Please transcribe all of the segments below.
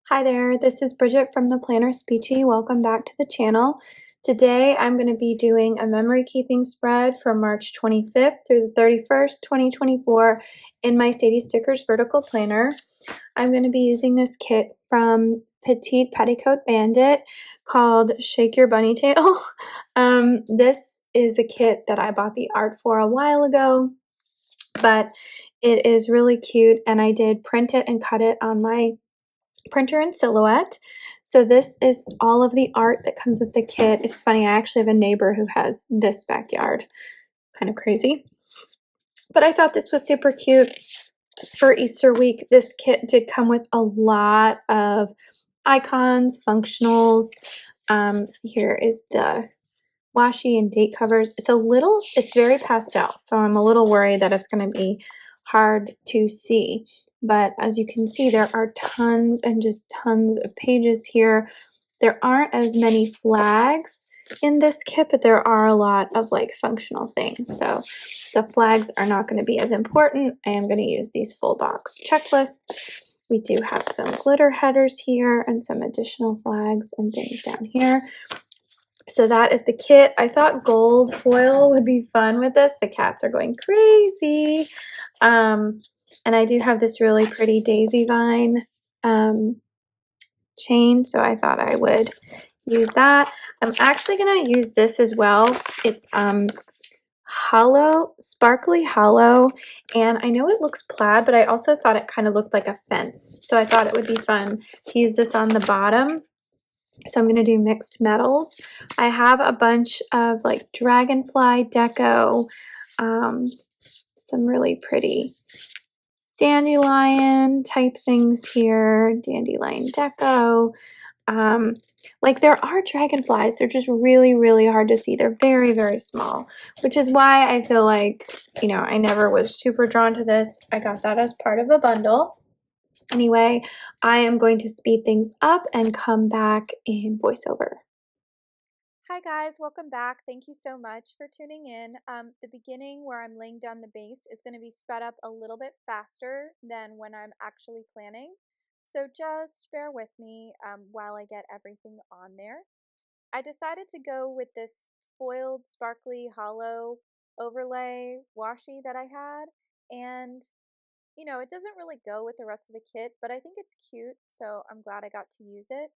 Hi there, this is Bridget from the PlannerSpeechie. Welcome back to the channel. Today I'm going to be doing a memory keeping spread from March 25th through the 31st, 2024 in my Sadie Stickers vertical planner. I'm going to be using this kit from PrintPetticoatBandit called Shake Your Bunny Tail. This is a kit that I bought the art for a while ago, but it is really cute and I did print it and cut it on my printer in Silhouette. So this is all of the art that comes with the kit. It's funny, I actually have a neighbor who has this backyard. Kind of crazy. But I thought this was super cute for Easter week. This kit did come with a lot of icons, functionals. Here is the washi and date covers. It's very pastel, so I'm a little worried that it's going to be hard to see. But as you can see, there are tons and just tons of pages here. There aren't as many flags in this kit, but there are a lot of like functional things. So the flags are not going to be as important. I am going to use these full box checklists. We do have some glitter headers here and some additional flags and things down here. So that is the kit. I thought gold foil would be fun with this. The cats are going crazy. And I do have this really pretty daisy vine chain, so I thought I would use that. I'm actually going to use this as well. It's hollow, sparkly hollow, and I know it looks plaid, but I also thought it kind of looked like a fence. So I thought it would be fun to use this on the bottom. So I'm going to do mixed metals. I have a bunch of like dragonfly deco, some really pretty dandelion type things here, dandelion deco. Like there are dragonflies, they're just really, really hard to see. They're very, very small, which is why I feel like, I never was super drawn to this. I got that as part of a bundle. Anyway, I am going to speed things up and come back in voiceover. Hi guys, welcome back. Thank you so much for tuning in. The beginning where I'm laying down the base is going to be sped up a little bit faster than when I'm actually planning. So just bear with me while I get everything on there. I decided to go with this foiled sparkly hollow overlay washi that I had, and it doesn't really go with the rest of the kit, but I think it's cute, so I'm glad I got to use it.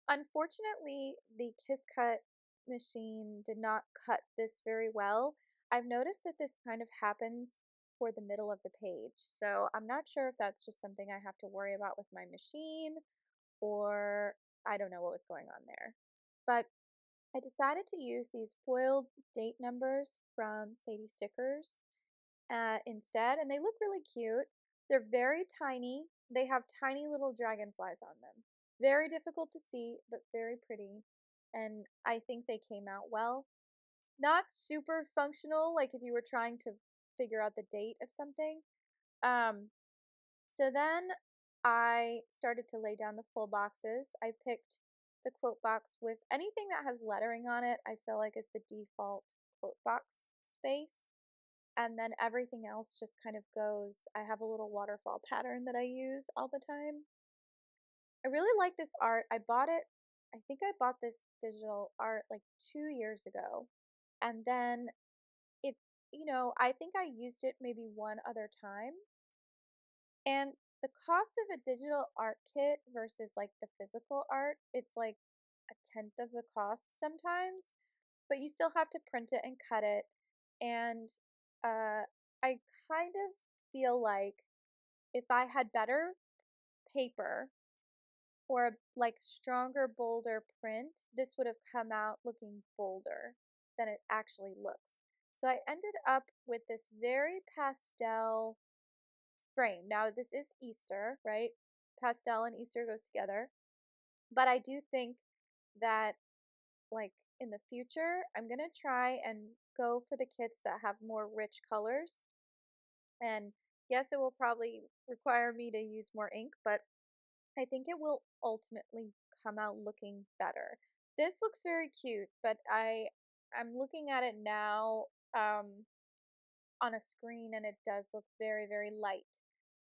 Unfortunately, the Kiss Cut machine did not cut this very well. I've noticed that this kind of happens for the middle of the page, so I'm not sure if that's just something I have to worry about with my machine, or I don't know what was going on there. But I decided to use these foiled date numbers from Sadie Stickers instead, and they look really cute. They're very tiny. They have tiny little dragonflies on them. Very difficult to see, but very pretty. And I think they came out well. Not super functional, like if you were trying to figure out the date of something. Um, so then I started to lay down the full boxes. I picked the quote box with anything that has lettering on it, I feel like is the default quote box space. And then everything else just kind of goes. I have a little waterfall pattern that I use all the time. I really like this art. I think I bought this digital art like 2 years ago. And then it, I think I used it maybe one other time. And the cost of a digital art kit versus like the physical art, it's like a tenth of the cost sometimes, but you still have to print it and cut it. And I kind of feel like if I had better paper or like stronger, bolder print, this would have come out looking bolder than it actually looks. So I ended up with this very pastel frame. Now, this is Easter, right? Pastel and Easter goes together. But I do think that, like, in the future, I'm going to try and go for the kits that have more rich colors. And yes, it will probably require me to use more ink, but I think it will ultimately come out looking better. This looks very cute, but I'm looking at it now on a screen and it does look very, very light.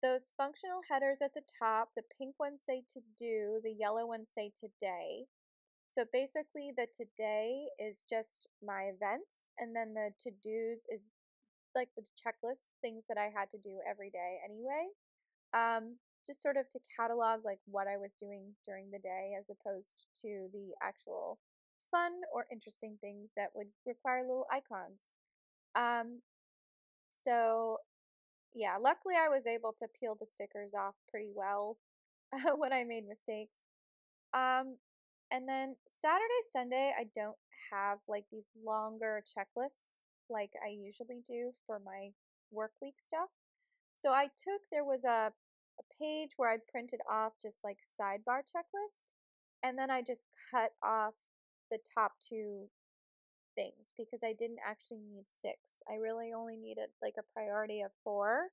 those functional headers at the top, the pink ones say to do, the yellow ones say today. So basically the today is just my events, and then the to-dos is like the checklist, things that I had to do every day anyway. Just sort of to catalog like what I was doing during the day as opposed to the actual fun or interesting things that would require little icons. Um, so yeah, luckily I was able to peel the stickers off pretty well when I made mistakes. Um, and then Saturday, Sunday, I don't have like these longer checklists like I usually do for my work week stuff. So there was a page where I printed off just like sidebar checklist, and then I just cut off the top two things because I didn't actually need six. I really only needed like a priority of four.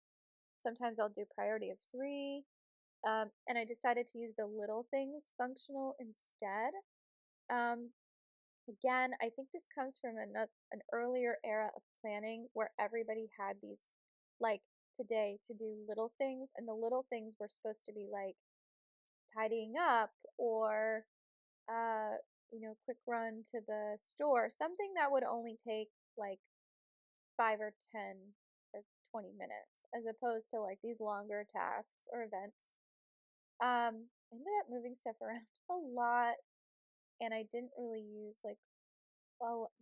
Sometimes I'll do priority of three. And I decided to use the little things functional instead. Um, Again, I think this comes from an earlier era of planning where everybody had these, like today, to do little things, and the little things were supposed to be like tidying up or, uh, quick run to the store, something that would only take like 5 or 10 or 20 minutes, as opposed to like these longer tasks or events. I ended up moving stuff around a lot, and I didn't really use like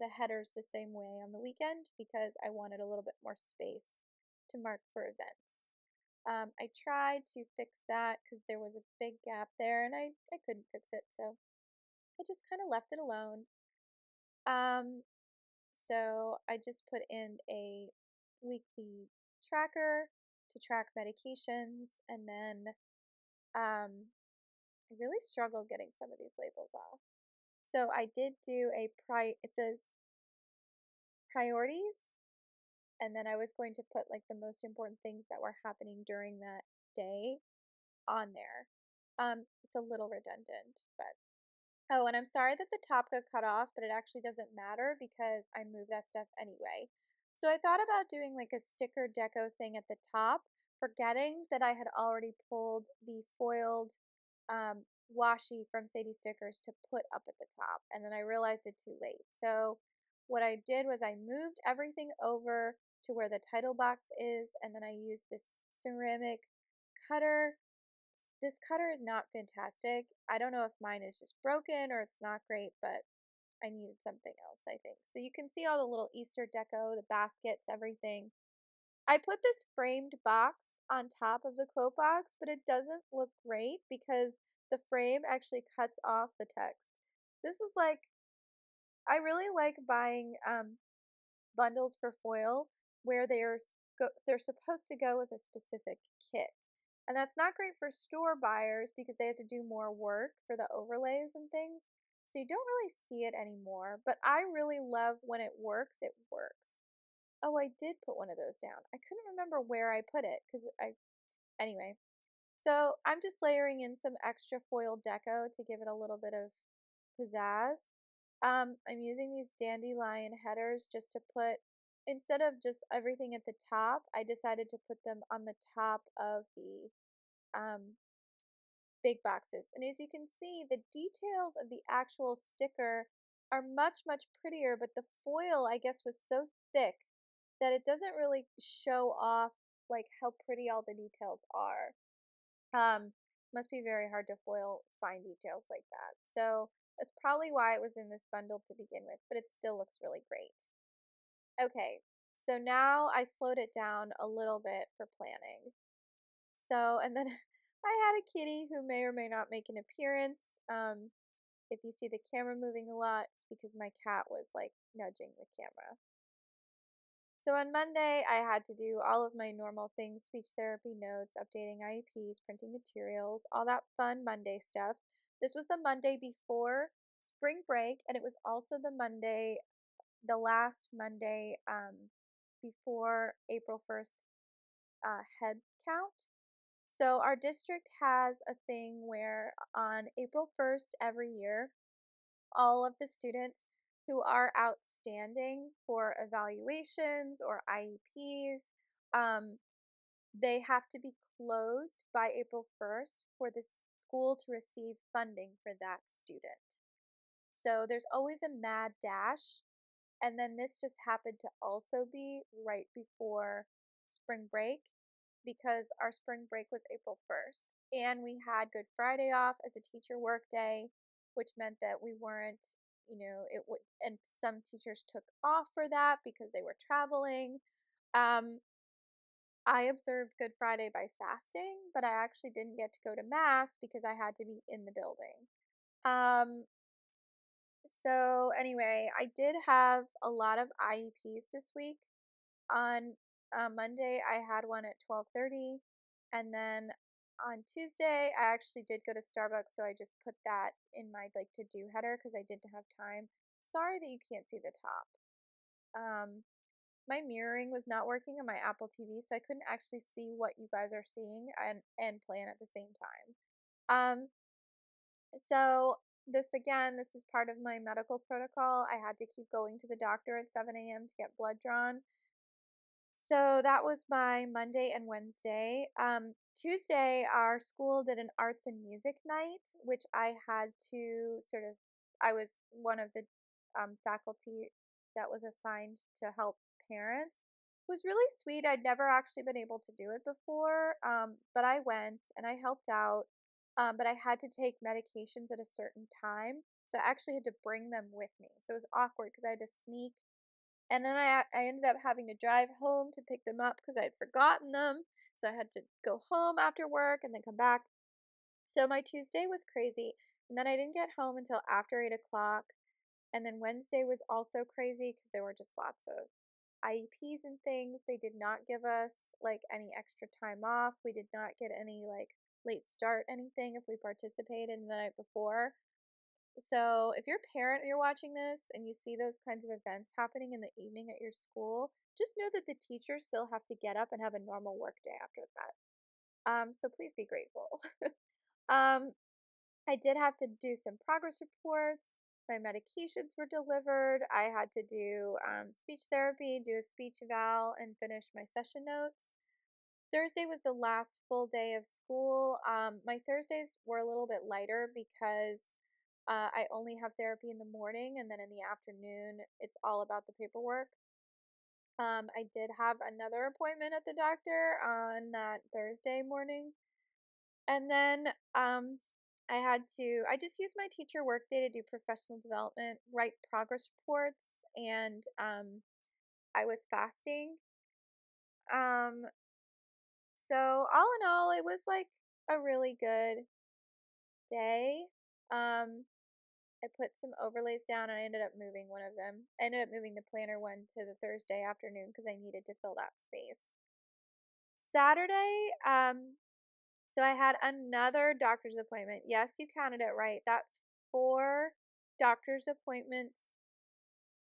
the headers the same way on the weekend because I wanted a little bit more space to mark for events. I tried to fix that because there was a big gap there and I couldn't fix it, so I just kind of left it alone. Um, so I just put in a weekly tracker to track medications, and then I really struggled getting some of these labels off. So I did do it says priorities, and then I was going to put like the most important things that were happening during that day on there. It's a little redundant, but oh, and I'm sorry that the top got cut off, but it actually doesn't matter because I moved that stuff anyway. So I thought about doing like a sticker deco thing at the top, forgetting that I had already pulled the foiled washi from Sadie Stickers to put up at the top, and then I realized it too late. So what I did was I moved everything over to where the title box is, and then I used this ceramic cutter. This cutter is not fantastic. I don't know if mine is just broken or it's not great, but I needed something else, I think. So you can see all the little Easter deco, the baskets, everything. I put this framed box on top of the quote box, but it doesn't look great because the frame actually cuts off the text. This is like, I really like buying bundles for foil where they're supposed to go with a specific kit. And that's not great for store buyers because they have to do more work for the overlays and things. So you don't really see it anymore, but I really love when it works, it works. Oh, I did put one of those down. I couldn't remember where I put it anyway. So I'm just layering in some extra foil deco to give it a little bit of pizzazz. I'm using these dandelion headers just to put, instead of just everything at the top, I decided to put them on the top of the um, big boxes. And as you can see, the details of the actual sticker are much, much prettier, but the foil, I guess, was so thick that it doesn't really show off like how pretty all the details are. Um, must be very hard to foil fine details like that. So that's probably why it was in this bundle to begin with, but it still looks really great. Okay, so now I slowed it down a little bit for planning. So, and then I had a kitty who may or may not make an appearance. If you see the camera moving a lot, it's because my cat was like nudging the camera. So on Monday, I had to do all of my normal things, speech therapy notes, updating IEPs, printing materials, all that fun Monday stuff. This was the Monday before spring break, and it was also the last Monday before April 1st head count. So our district has a thing where on April 1st every year, all of the students who are outstanding for evaluations or IEPs, they have to be closed by April 1st for the school to receive funding for that student. So there's always a mad dash. And then this just happened to also be right before spring break because our spring break was April 1st. And we had Good Friday off as a teacher work day, which meant that we weren't, it would, and some teachers took off for that because they were traveling. Um, I observed Good Friday by fasting, but I actually didn't get to go to mass because I had to be in the building. Um, so anyway, I did have a lot of IEPs this week. On Monday, I had one at 12:30, and then on Tuesday, I actually did go to Starbucks, so I just put that in my like to do header because I didn't have time. Sorry that you can't see the top. Um, my mirroring was not working on my Apple TV, so I couldn't actually see what you guys are seeing and plan at the same time. Um, so this is part of my medical protocol. I had to keep going to the doctor at 7 a.m. to get blood drawn. So that was my Monday and Wednesday. Tuesday, our school did an arts and music night, which I had to I was one of the faculty that was assigned to help parents. It was really sweet. I'd never actually been able to do it before, but I went and I helped out. But I had to take medications at a certain time, so I actually had to bring them with me. So it was awkward because I had to sneak and then I ended up having to drive home to pick them up because I had forgotten them. So I had to go home after work and then come back. So my Tuesday was crazy. And then I didn't get home until after 8 o'clock. And then Wednesday was also crazy because there were just lots of IEPs and things. They did not give us like any extra time off. We did not get any like late start anything if we participated the night before. So, if you're a parent and you're watching this and you see those kinds of events happening in the evening at your school, just know that the teachers still have to get up and have a normal work day after that. So please be grateful. um, I did have to do some progress reports. My medications were delivered. I had to do speech therapy, do a speech eval, and finish my session notes. Thursday was the last full day of school. My Thursdays were a little bit lighter because I only have therapy in the morning, and then in the afternoon, it's all about the paperwork. I did have another appointment at the doctor on that Thursday morning, and then I just used my teacher workday to do professional development, write progress reports, and I was fasting. Um, So all in all, it was like a really good day. I put some overlays down and I ended up moving one of them. I ended up moving the planner one to the Thursday afternoon because I needed to fill that space. Saturday, so I had another doctor's appointment. Yes, you counted it right. That's 4 doctor's appointments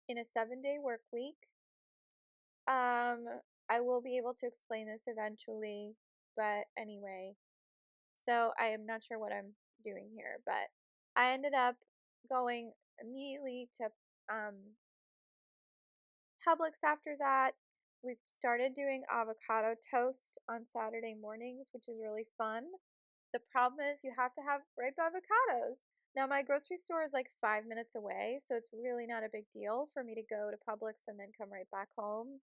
in a 7-day work week. Um, I will be able to explain this eventually, but anyway, so I am not sure what I'm doing here, but I ended up going immediately to Publix after that. We've started doing avocado toast on Saturday mornings, which is really fun. The problem is you have to have ripe avocados. Now my grocery store is like 5 minutes away, so it's really not a big deal for me to go to Publix and then come right back home.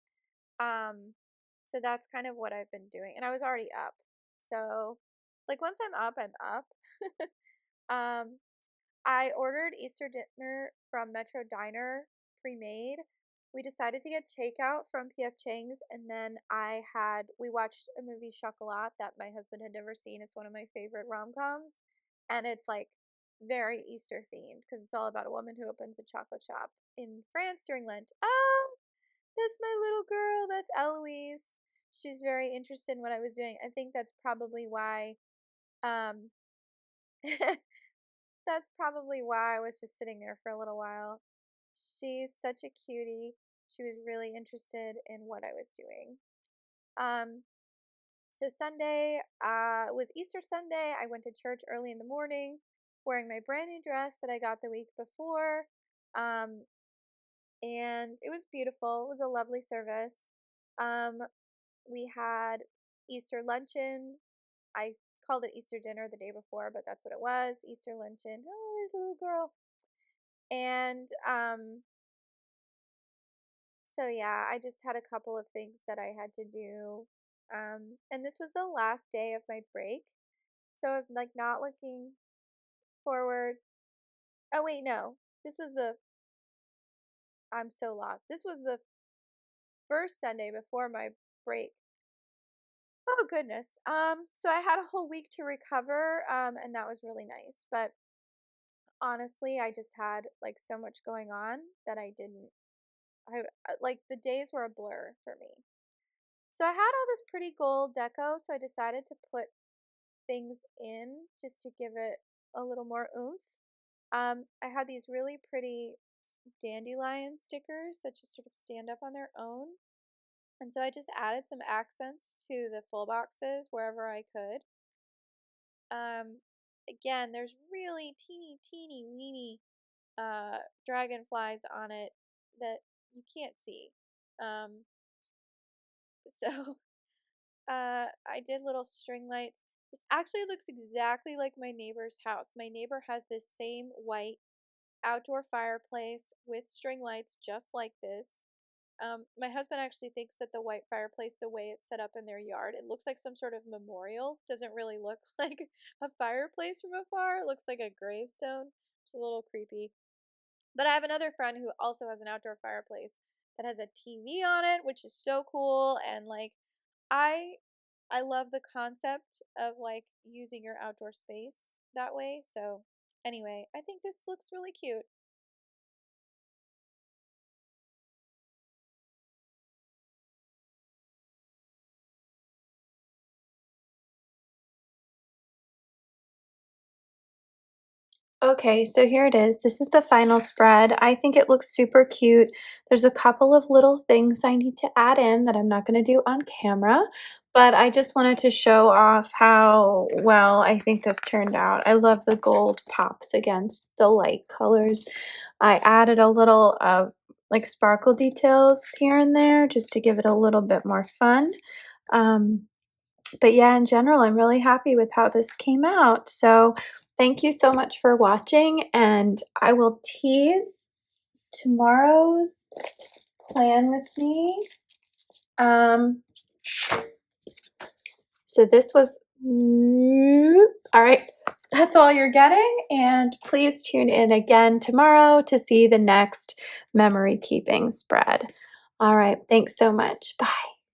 Um, so that's kind of what I've been doing. And I was already up. So like once I'm up, I'm up. um, I ordered Easter dinner from Metro Diner pre-made. We decided to get takeout from PF Chang's and then we watched a movie Chocolat that my husband had never seen. It's one of my favorite rom-coms and it's like very Easter themed because it's all about a woman who opens a chocolate shop in France during Lent. Oh, that's my little girl. That's Eloise. She's very interested in what I was doing. I think that's probably why um that's probably why I was just sitting there for a little while. She's such a cutie. She was really interested in what I was doing. Um so Sunday was Easter Sunday. I went to church early in the morning wearing my brand new dress that I got the week before. Um and it was beautiful. It was a lovely service. Um we had Easter luncheon. I called it Easter dinner the day before, but that's what it was. Easter luncheon. Oh, there's a little girl. And so yeah, I just had a couple of things that I had to do. And this was the last day of my break. So I was like not looking forward. Oh wait, no. This was the I'm so lost. This was the first Sunday before my break. Oh goodness. So I had a whole week to recover, and that was really nice. But honestly, I just had like so much going on that I like the days were a blur for me. So I had all this pretty gold deco, so I decided to put things in just to give it a little more oomph. I had these really pretty dandelion stickers that just sort of stand up on their own. And so I just added some accents to the full boxes wherever I could. Um, Again, there's really teeny weeny dragonflies on it that you can't see. Um, so I did little string lights. This actually looks exactly like my neighbor's house. My neighbor has this same white outdoor fireplace with string lights just like this. My husband actually thinks that the white fireplace, the way it's set up in their yard, it looks like some sort of memorial. Doesn't really look like a fireplace from afar. It looks like a gravestone. It's a little creepy. But I have another friend who also has an outdoor fireplace that has a TV on it, which is so cool. And like, I I love the concept of like using your outdoor space that way. So anyway, I think this looks really cute. Okay, so here it is. This is the final spread. I think it looks super cute. There's a couple of little things I need to add in that I'm not going to do on camera, but I just wanted to show off how well I think this turned out. I love the gold pops against the light colors. I added a little like sparkle details here and there just to give it a little bit more fun. Um, but yeah, in general, I'm really happy with how this came out. So thank you so much for watching, and I will tease tomorrow's plan with me. Um, so this was, all right, that's all you're getting, and please tune in again tomorrow to see the next memory keeping spread. All right, thanks so much. Bye.